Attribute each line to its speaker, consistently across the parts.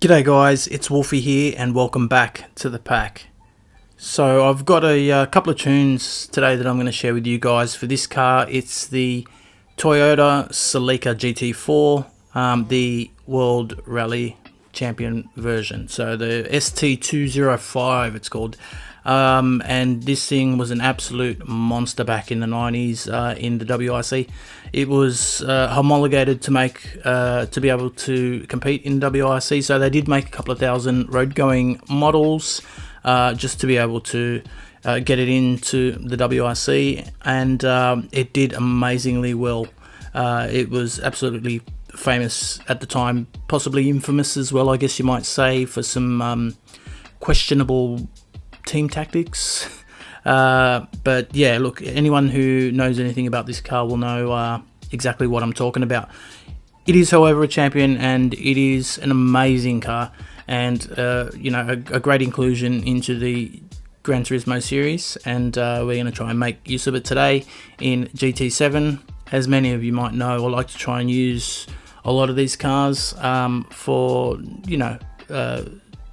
Speaker 1: G'day guys, it's Wolffy here and welcome back to the pack. So I've got a couple of tunes today that I'm going to share with you guys. For this car, it's the Toyota Celica GT4, the World Rally Champion version. So the ST205 it's called. And this thing was an absolute monster back in the 90s in the WRC. It was homologated to make to be able to compete in WRC, so they did make a couple of thousand road going models just to be able to get it into the WRC, and it did amazingly well. It was absolutely famous at the time, possibly infamous as well, I guess you might say, for some questionable team tactics. But yeah, look, anyone who knows anything about this car will know exactly what I'm talking about. It is, however, a champion, and it is an amazing car, and you know, a great inclusion into the Gran Turismo series, and we're going to try and make use of it today in GT7. As many of you might know, I like to try and use a lot of these cars for, you know,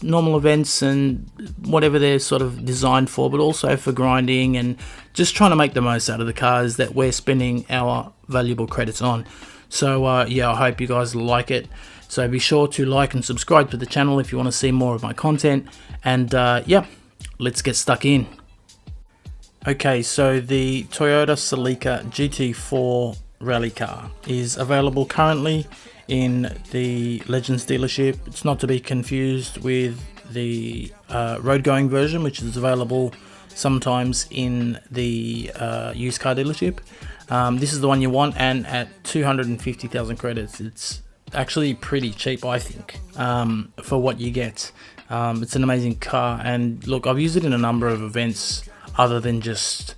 Speaker 1: normal events and whatever they're sort of designed for, but also for grinding and just trying to make the most out of the cars that we're spending our valuable credits on. So yeah, I hope you guys like it. So be sure to like and subscribe to the channel if you want to see more of my content, and yeah, let's get stuck in. Okay, so the Toyota Celica GT4 rally car is available currently in the Legends dealership. It's not to be confused with the road going version, which is available sometimes in the used car dealership. This is the one you want, and at 250,000 credits, it's actually pretty cheap, I think, for what you get. It's an amazing car, and look, I've used it in a number of events other than just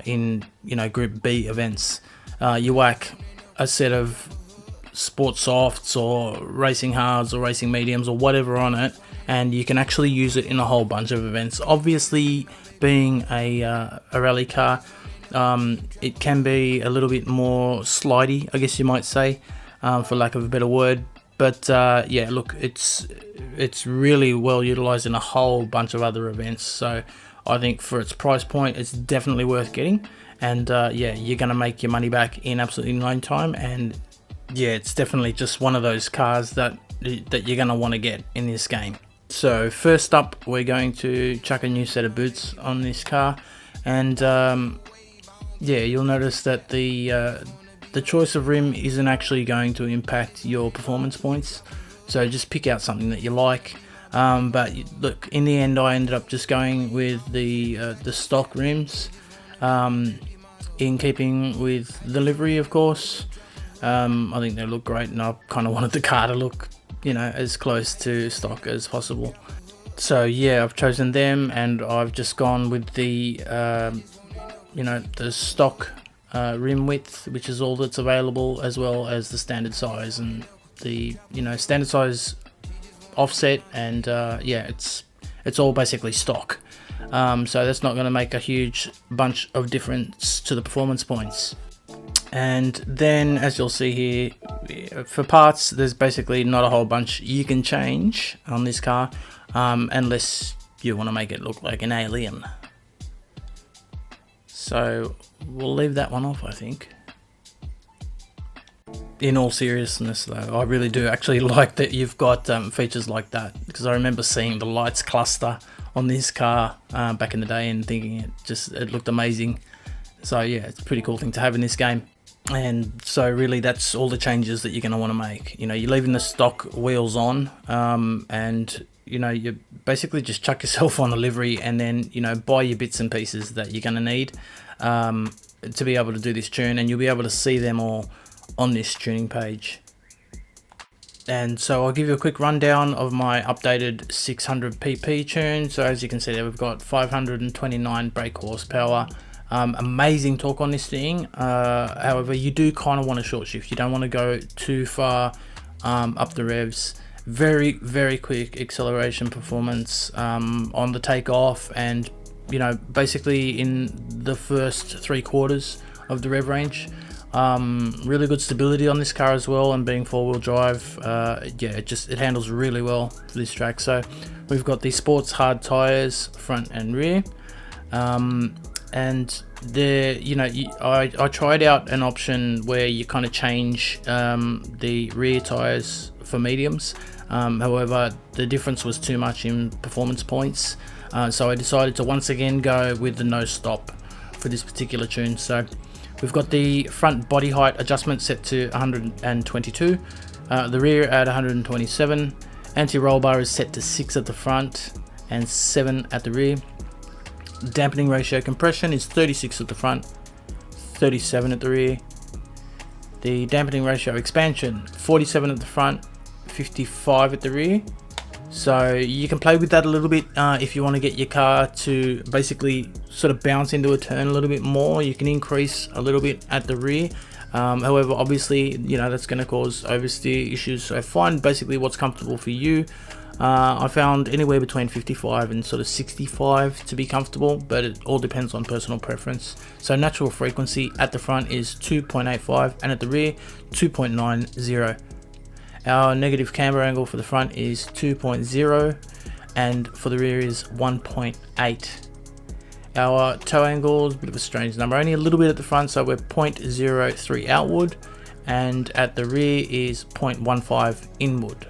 Speaker 1: in, you know, Group B events. You whack a set of sport softs or racing hards or racing mediums or whatever on it, and you can actually use it in a whole bunch of events. Obviously, being a rally car, it can be a little bit more slidey, I guess you might say, for lack of a better word. But yeah, look, it's really well utilized in a whole bunch of other events. So I think for its price point, it's definitely worth getting. And yeah, you're gonna make your money back in absolutely no time. And yeah, it's definitely just one of those cars that you're gonna want to get in this game. So first up, we're going to chuck a new set of boots on this car, and yeah, you'll notice that the choice of rim isn't actually going to impact your performance points. So just pick out something that you like. But look, in the end, I ended up just going with the stock rims, in keeping with the livery, of course. I think they look great, and I kind of wanted the car to look, you know, as close to stock as possible. So yeah, I've chosen them, and I've just gone with the you know, the stock rim width, which is all that's available, as well as the standard size and the, you know, standard size offset, and yeah, it's all basically stock. So that's not going to make a huge bunch of difference to the performance points. And then, as you'll see here, for parts, there's basically not a whole bunch you can change on this car, unless you want to make it look like an alien. So we'll leave that one off, I think. In all seriousness though, I really do actually like that you've got features like that, because I remember seeing the lights cluster on this car back in the day and thinking it looked amazing. So yeah, it's a pretty cool thing to have in this game. And so really, that's all the changes that you're going to want to make. You know, you're leaving the stock wheels on, and you know, you basically just chuck yourself on the livery, and then, you know, buy your bits and pieces that you're going to need to be able to do this tune, and you'll be able to see them all on this tuning page. And so I'll give you a quick rundown of my updated 600 pp tune. So as you can see there, we've got 529 brake horsepower. Amazing torque on this thing. However, you do kind of want to short shift. You don't want to go too far up the revs. Very, very quick acceleration performance on the takeoff, and, you know, basically in the first 3/4 of the rev range. Really good stability on this car as well, and being four-wheel drive, yeah, it handles really well for this track. So we've got the sports hard tires front and rear, and there, you know, I tried out an option where you kind of change the rear tires for mediums. However, the difference was too much in performance points, so I decided to once again go with the no stop for this particular tune. So we've got the front body height adjustment set to 122, the rear at 127, anti-roll bar is set to 6 at the front and 7 at the rear. Dampening ratio compression is 36 at the front, 37 at the rear. The dampening ratio expansion, 47 at the front, 55 at the rear. So you can play with that a little bit if you want to get your car to basically sort of bounce into a turn a little bit more. You can increase a little bit at the rear. However, obviously, you know, that's going to cause oversteer issues. So find basically what's comfortable for you. I found anywhere between 55 and sort of 65 to be comfortable, but it all depends on personal preference. So natural frequency at the front is 2.85 and at the rear 2.90. Our negative camber angle for the front is 2.0 and for the rear is 1.8. Our toe angle is a bit of a strange number, only a little bit at the front, so we're 0.03 outward, and at the rear is 0.15 inward.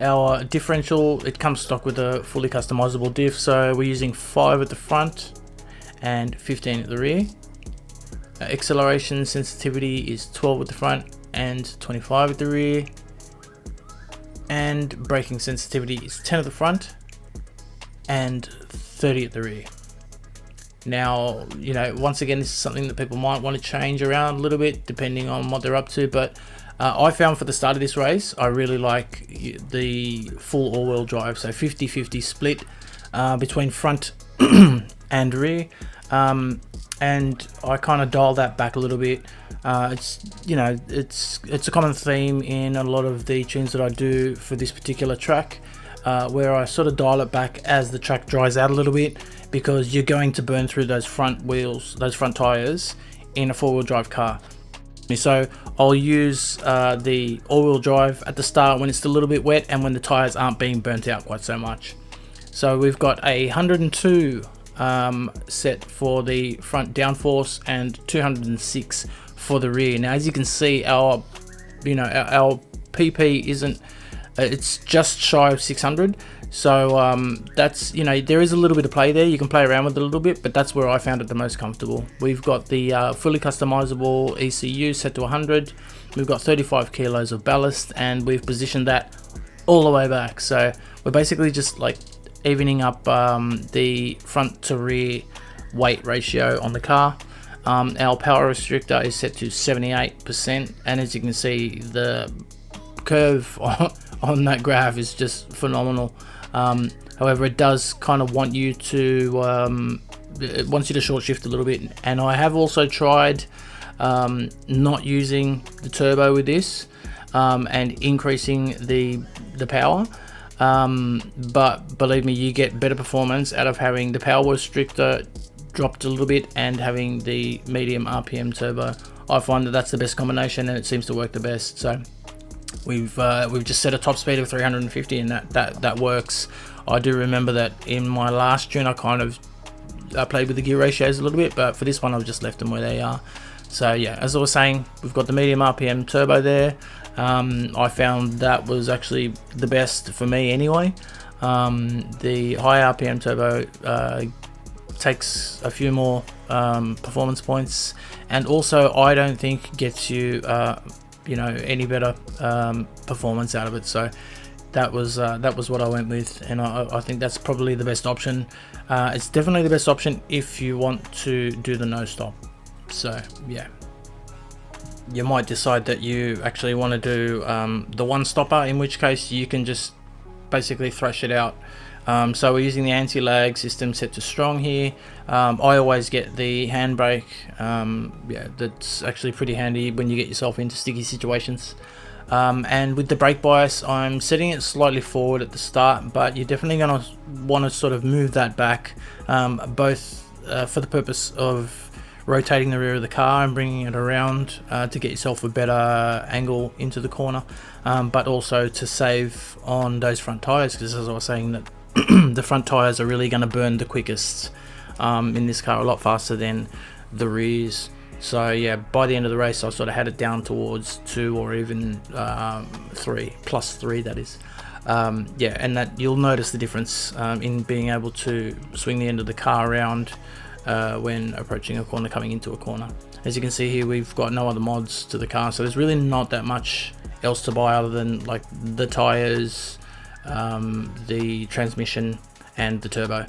Speaker 1: Our differential, it comes stock with a fully customizable diff, so we're using 5 at the front and 15 at the rear. Our acceleration sensitivity is 12 at the front and 25 at the rear, and braking sensitivity is 10 at the front and 30 at the rear. Now, you know, once again, this is something that people might want to change around a little bit depending on what they're up to, but I found for the start of this race, I really like the full all-wheel drive, so 50-50 split between front and rear, and I kind of dial that back a little bit. It's, you know, it's a common theme in a lot of the tunes that I do for this particular track, where I sort of dial it back as the track dries out a little bit, because you're going to burn through those front wheels, those front tires in a four-wheel drive car. So I'll use the all-wheel drive at the start when it's still a little bit wet and when the tires aren't being burnt out quite so much. So we've got a 102 set for the front downforce and 206 for the rear. Now, as you can see, our PP isn't, it's just shy of 600. So that's, you know, there is a little bit of play there. You can play around with it a little bit, but that's where I found it the most comfortable. We've got the fully customizable ECU set to 100. We've got 35 kilos of ballast, and we've positioned that all the way back. So we're basically just like evening up the front to rear weight ratio on the car. Our power restrictor is set to 78%, and as you can see, the curve on that graph is just phenomenal. However, it does kind of want you to it wants you to short shift a little bit, and I have also tried not using the turbo with this and increasing the power, but believe me, you get better performance out of having the power restrictor dropped a little bit and having the medium RPM turbo. I find that that's the best combination, and it seems to work the best. So we've just set a top speed of 350, and that works. I do remember that in my last tune I kind of played with the gear ratios a little bit, but for this one I've just left them where they are. So yeah, as I was saying, we've got the medium RPM turbo there. I found that was actually the best for me anyway. The high RPM turbo takes a few more performance points, and also I don't think gets you you know, any better performance out of it. So that was what I went with, and I think that's probably the best option. It's definitely the best option if you want to do the no stop. So yeah, you might decide that you actually want to do the one stopper, in which case you can just basically thrash it out. So we're using the anti-lag system set to strong here. I always get the handbrake. Yeah, that's actually pretty handy when you get yourself into sticky situations. And with the brake bias, I'm setting it slightly forward at the start, but you're definitely going to want to sort of move that back, both for the purpose of rotating the rear of the car and bringing it around to get yourself a better angle into the corner, but also to save on those front tires, because as I was saying, that the front tires are really going to burn the quickest in this car, a lot faster than the rears. So yeah, by the end of the race I sort of had it down towards 2 or even 3, plus 3 that is. Yeah, and that you'll notice the difference in being able to swing the end of the car around when approaching a corner, coming into a corner. As you can see here, we've got no other mods to the car, so there's really not that much else to buy other than like the tires, the transmission and the turbo.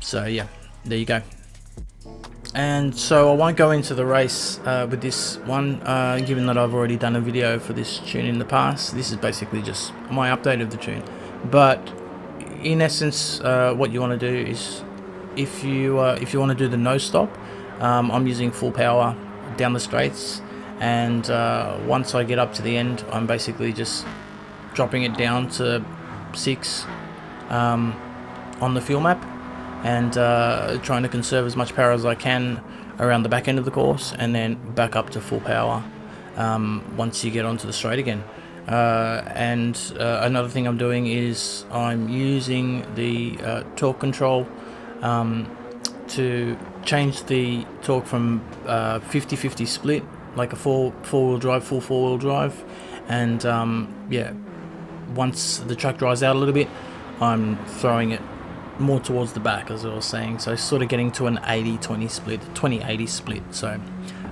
Speaker 1: So yeah, there you go. And so I won't go into the race with this one, given that I've already done a video for this tune in the past. This is basically just my update of the tune. But in essence, what you want to do is, if you want to do the no stop, I'm using full power down the straights, and once I get up to the end, I'm basically just dropping it down to 6 on the fuel map, and trying to conserve as much power as I can around the back end of the course, and then back up to full power once you get onto the straight again. And another thing I'm doing is I'm using the torque control to change the torque from 50-50 split, like a four-wheel drive, full four-wheel drive, and yeah, once the truck dries out a little bit, I'm throwing it more towards the back, as I was saying, so sort of getting to an 80-20 split, 20-80 split, so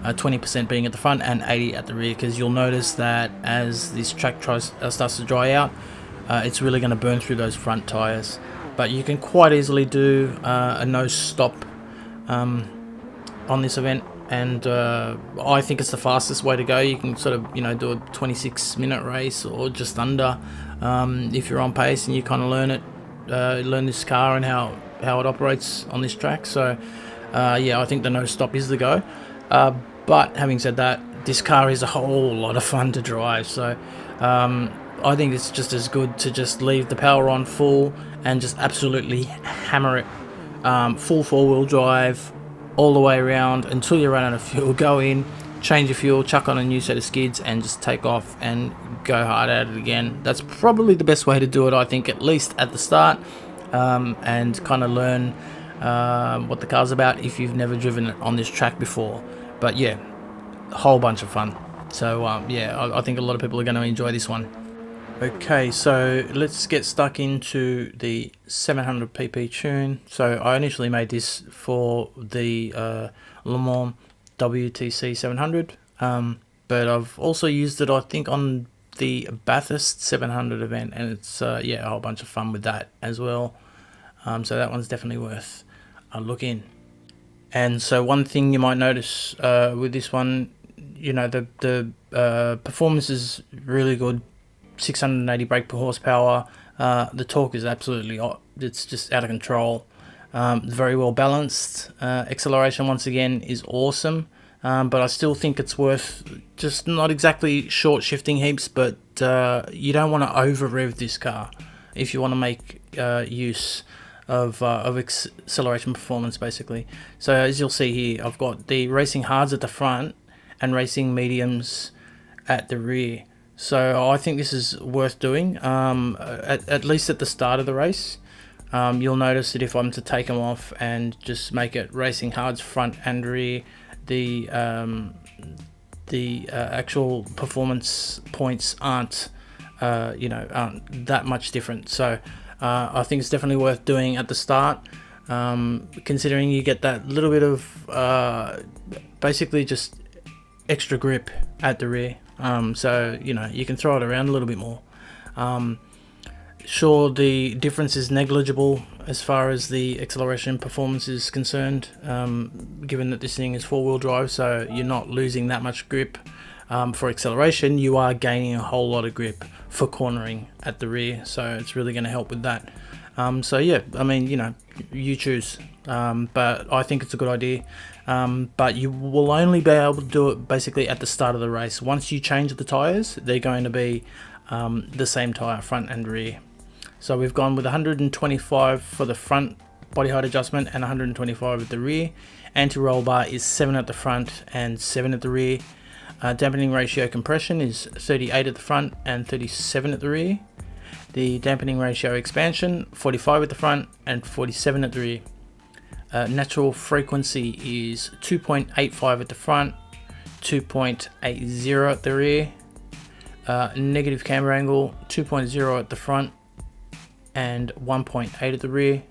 Speaker 1: 20% being at the front and 80 at the rear, because you'll notice that as this track starts to dry out, it's really going to burn through those front tires. But you can quite easily do a no stop on this event, and I think it's the fastest way to go. You can sort of, do a 26-minute race or just under, if you're on pace and you kind of learn this car and how it operates on this track. So yeah, I think the no stop is the go. But having said that, this car is a whole lot of fun to drive, so I think it's just as good to just leave the power on full and just absolutely hammer it, full four-wheel drive all the way around until you run out of fuel. Go in, change your fuel, chuck on a new set of skids, and just take off and go hard at it again. That's probably the best way to do it, I think, at least at the start, and kind of learn what the car's about if you've never driven it on this track before. But yeah, a whole bunch of fun. So yeah, I think a lot of people are going to enjoy this one. Okay, so let's get stuck into the 700 pp tune. So I initially made this for the Le Mans WTC 700, but I've also used it, I think, on the Bathurst 700 event, and it's yeah, a whole bunch of fun with that as well. So that one's definitely worth a look in. And so one thing you might notice with this one, the performance is really good. 680 brake per horsepower. The torque is absolutely, it's just out of control. Very well balanced. Acceleration, once again, is awesome. But I still think it's worth just not exactly short shifting heaps, but you don't want to over rev this car if you want to make use of acceleration performance, basically. So as you'll see here, I've got the racing hards at the front and racing mediums at the rear. So I think this is worth doing, at least at the start of the race. You'll notice that if I'm to take them off and just make it racing hards front and rear, the actual performance points aren't that much different. So I think it's definitely worth doing at the start, considering you get that little bit of basically just extra grip at the rear. So you can throw it around a little bit more. Sure, the difference is negligible as far as the acceleration performance is concerned, given that this thing is four-wheel drive, so you're not losing that much grip for acceleration. You are gaining a whole lot of grip for cornering at the rear, so it's really going to help with that. So yeah, I mean, you choose, but I think it's a good idea. But you will only be able to do it basically at the start of the race. Once you change the tyres, they're going to be the same tyre, front and rear. So we've gone with 125 for the front body height adjustment and 125 at the rear. Anti-roll bar is 7 at the front and 7 at the rear. Dampening ratio compression is 38 at the front and 37 at the rear. The dampening ratio expansion, 45 at the front and 47 at the rear. Natural frequency is 2.85 at the front, 2.80 at the rear. Negative camber angle, 2.0 at the front and 1.8 at the rear.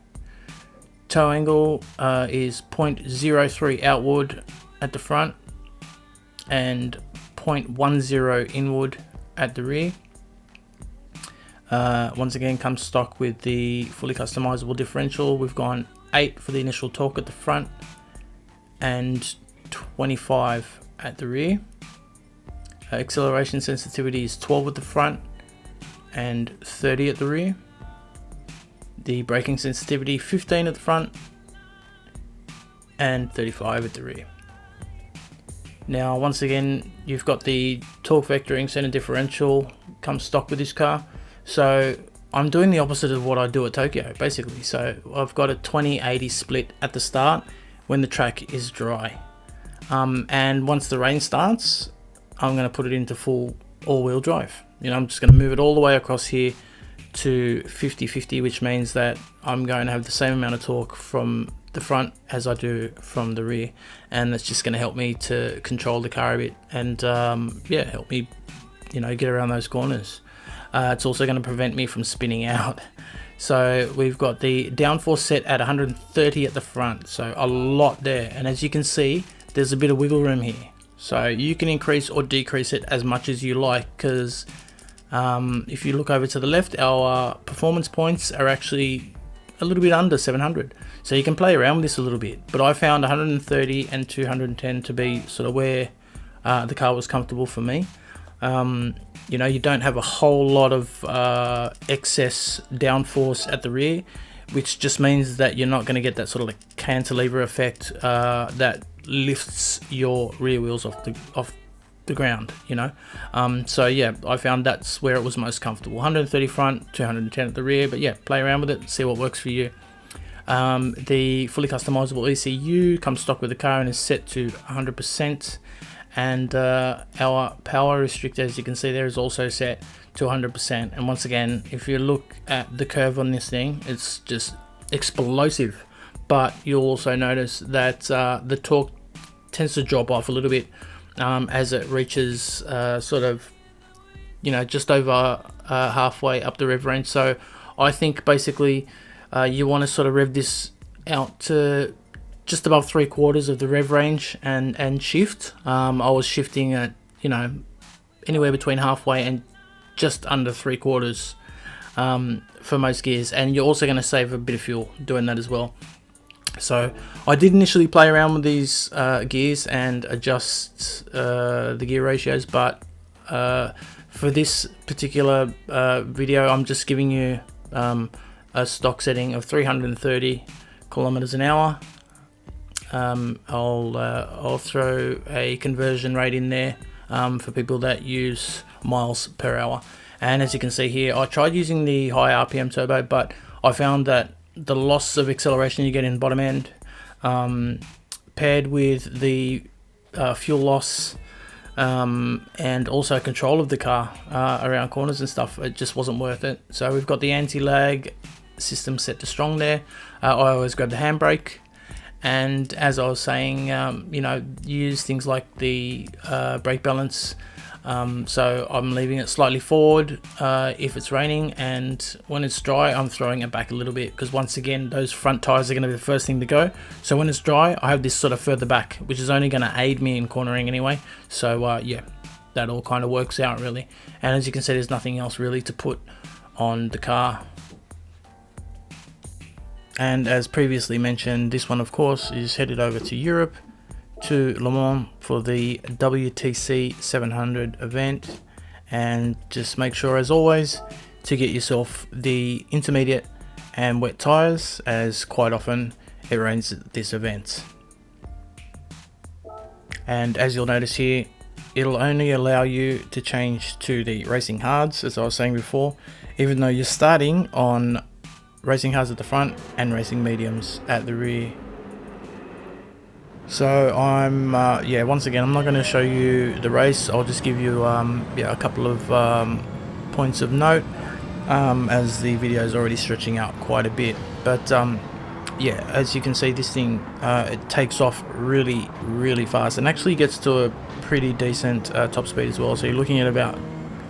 Speaker 1: Toe angle is 0.03 outward at the front and 0.10 inward at the rear. Once again, comes stock with the fully customizable differential. We've gone 8 for the initial torque at the front and 25 at the rear. Acceleration sensitivity is 12 at the front and 30 at the rear. The braking sensitivity 15 at the front and 35 at the rear. Now once again, you've got the torque vectoring center differential comes stock with this car. So I'm doing the opposite of what I do at Tokyo basically. So I've got a 20-80 split at the start when the track is dry. And once the rain starts, I'm going to put it into full all-wheel drive. You know, I'm just going to move it all the way across here to 50-50, which means that I'm going to have the same amount of torque from the front as I do from the rear, and that's just going to help me to control the car a bit and yeah, help me, you know, get around those corners. It's also going to prevent me from spinning out. So we've got the downforce set at 130 at the front, so a lot there, and as you can see, there's a bit of wiggle room here. So you can increase or decrease it as much as you like, because if you look over to the left, our performance points are actually a little bit under 700. So you can play around with this a little bit, but I found 130 and 210 to be sort of where the car was comfortable for me. You know, you don't have a whole lot of excess downforce at the rear, which just means that you're not going to get that sort of like cantilever effect that lifts your rear wheels off the ground, you know. So yeah, I found that's where it was most comfortable. 130 front, 210 at the rear, but yeah, play around with it, see what works for you. The fully customizable ECU comes stock with the car and is set to 100%. And our power restrictor, as you can see there, is also set to 100%. And once again, if you look at the curve on this thing, it's just explosive. But you'll also notice that the torque tends to drop off a little bit as it reaches sort of, you know, just over halfway up the rev range. So I think basically you want to sort of rev this out to just above 3/4 of the rev range and shift. I was shifting at, you know, anywhere between halfway and just under 3/4 for most gears, and you're also going to save a bit of fuel doing that as well. So I did initially play around with these gears and adjust the gear ratios, but for this particular video, I'm just giving you a stock setting of 330 kilometers an hour. I'll throw a conversion rate in there for people that use miles per hour. And as you can see here, I tried using the high RPM turbo, but I found that the loss of acceleration you get in bottom end, paired with the fuel loss and also control of the car around corners and stuff, it just wasn't worth it. So we've got the anti-lag system set to strong there. I always grab the handbrake. And as I was saying, you know, use things like the brake balance. So I'm leaving it slightly forward if it's raining, and when it's dry, I'm throwing it back a little bit, because once again, those front tires are going to be the first thing to go. So when it's dry, I have this sort of further back, which is only going to aid me in cornering anyway. So yeah, that all kind of works out really. And as you can see, there's nothing else really to put on the car. And as previously mentioned, this one of course is headed over to Europe, to Le Mans for the WTC 700 event. And just make sure, as always, to get yourself the intermediate and wet tires, as quite often it rains at this event. And as you'll notice here, it'll only allow you to change to the racing hards, as I was saying before, even though you're starting on racing cars at the front and racing mediums at the rear. So I'm once again, I'm not going to show you the race. I'll just give you a couple of points of note, as the video is already stretching out quite a bit. But yeah, as you can see, this thing it takes off really fast and actually gets to a pretty decent top speed as well. So you're looking at about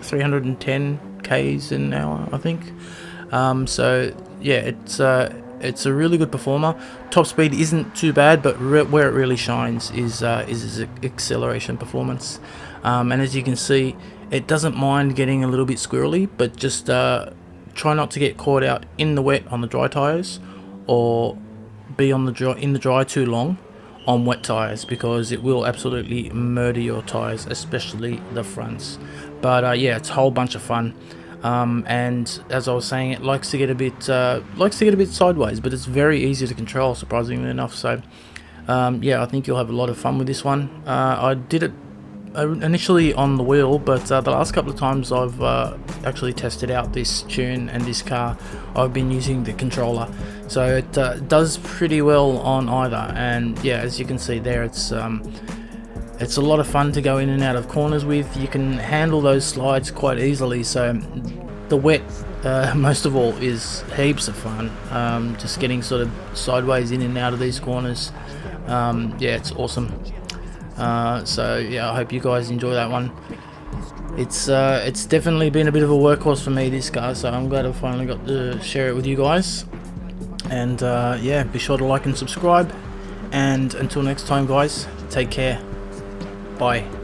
Speaker 1: 310 k's an hour, I think. So yeah, it's a really good performer. Top speed isn't too bad, but where it really shines is its acceleration performance. And as you can see, it doesn't mind getting a little bit squirrely, but just try not to get caught out in the wet on the dry tires, or be in the dry too long on wet tires, because it will absolutely murder your tires, especially the fronts. But yeah, it's a whole bunch of fun. And as I was saying, it likes to get a bit sideways, but it's very easy to control, surprisingly enough. So yeah, I think you'll have a lot of fun with this one. I did it initially on the wheel, but the last couple of times I've actually tested out this tune and this car, I've been using the controller, so it does pretty well on either. And yeah, as you can see there, it's a lot of fun to go in and out of corners with. You can handle those slides quite easily, so the wet most of all is heaps of fun. Just getting sort of sideways in and out of these corners. Yeah, it's awesome. So yeah, I hope you guys enjoy that one. It's definitely been a bit of a workhorse for me, this car, so I'm glad I finally got to share it with you guys. And yeah, be sure to like and subscribe, and until next time guys, take care. Bye.